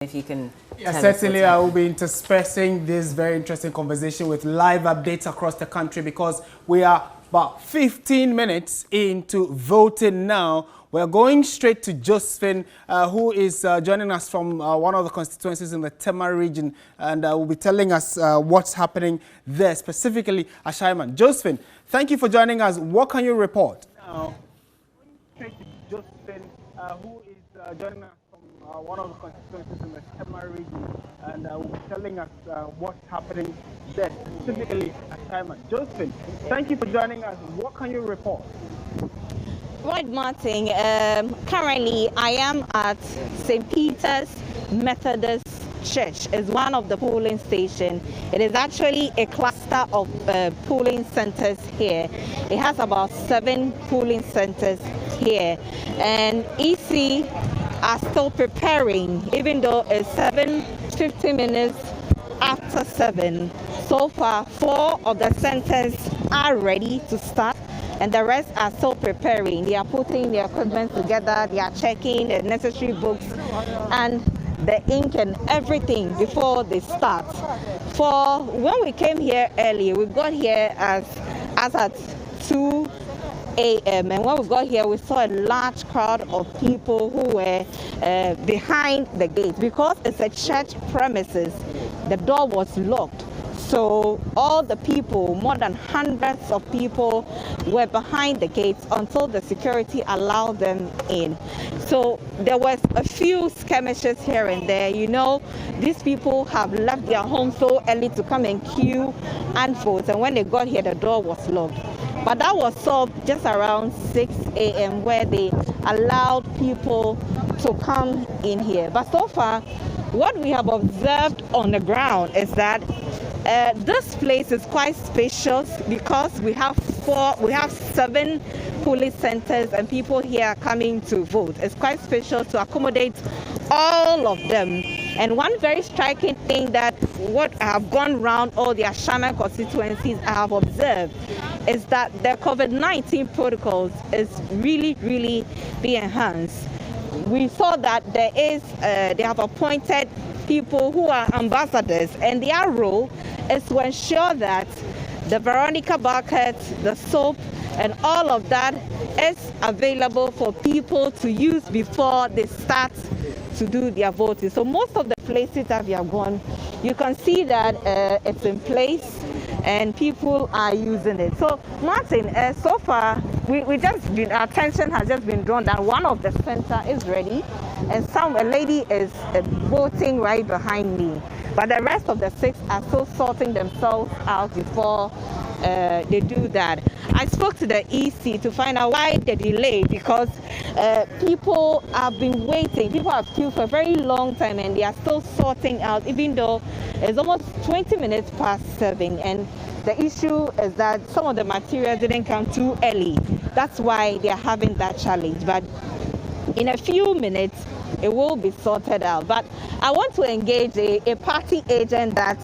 If you can. Yeah, certainly I will be interspersing this very interesting conversation with live updates across the country because we are about 15 minutes into voting now. We're going straight to Josephine, who is joining us from one of the constituencies in the Tema region, and will be telling us what's happening there, specifically Ashaiman. Josephine, thank you for joining us. What can you report? Now, going straight to Josephine, who is joining us from one of the constituencies in the Tema region, and will be telling us what's happening there, specifically Ashaiman. Josephine, thank you for joining us. What can you report? Right, Martin. Currently, I am at St. Peter's Methodist Church. It's one of the polling stations. It is actually a cluster of polling centers here. It has about 7 polling centers here. And EC are still preparing, even though it's 7:50 minutes after 7. So far, 4 of the centers are ready to start, and the rest are still preparing. They are putting their equipment together, they are checking the necessary books and the ink and everything before they start. For when we came here early, we got here as at 2 a.m. and when we got here, we saw a large crowd of people who were behind the gate. Because it's a church premises, the door was locked. So all the people, more than hundreds of people, were behind the gates until the security allowed them in. So there was a few skirmishes here and there. You know, these people have left their homes so early to come and queue and vote. And when they got here, the door was locked. But that was solved just around 6 a.m. where they allowed people to come in here. But so far, what we have observed on the ground is that this place is quite spacious because we have 7 polling centers and people here are coming to vote. It's quite spacious to accommodate all of them. And one very striking thing that what I have gone around all the Ashaiman constituencies I have observed is that the COVID-19 protocols is really being enhanced. We saw that they have appointed people who are ambassadors, and their role is to ensure that the Veronica bucket, the soap, and all of that is available for people to use before they start to do their voting. So most of the places that we have gone, you can see that it's in place and people are using it. So Martin, so far our attention has just been drawn that one of the center is ready and a lady is voting right behind me. But the rest of the 6 are still sorting themselves out before they do that. I spoke to the EC to find out why the delay, because people have been waiting. People have queued for a very long time and they are still sorting out, even though it's almost 20 minutes past 7. And the issue is that some of the material didn't come too early. That's why they are having that challenge. But in a few minutes, it will be sorted out. But I want to engage a party agent that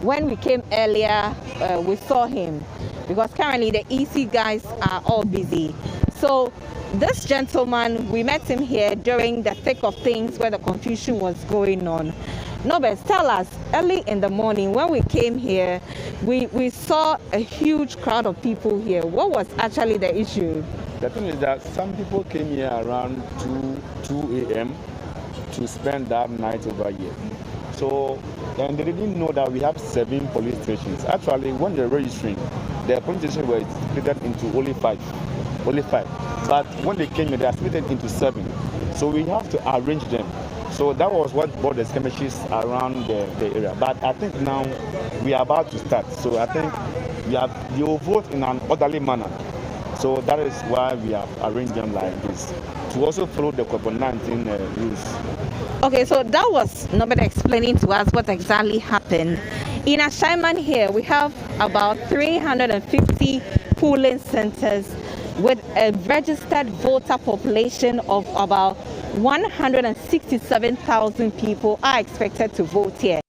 when we came earlier, we saw him, because currently the EC guys are all busy. So this gentleman, we met him here during the thick of things where the confusion was going on. Nobel, tell us, early in the morning when we came here, we saw a huge crowd of people here. What was actually the issue? The thing is that some people came here around 2 a.m. to spend that night over here. So, and they didn't know that we have 7 police stations. Actually, when they're registering, the police stations were split into only 5. But when they came here, they are split into 7. So we have to arrange them. So that was what brought the skirmishes around the area. But I think now we are about to start. So I think you will vote in an orderly manner. So that is why we have arranged them like this, to also follow the COVID-19 rules. Okay, so that was nobody explaining to us what exactly happened. In Ashaiman here, we have about 350 polling centers with a registered voter population of about 167,000 people are expected to vote here.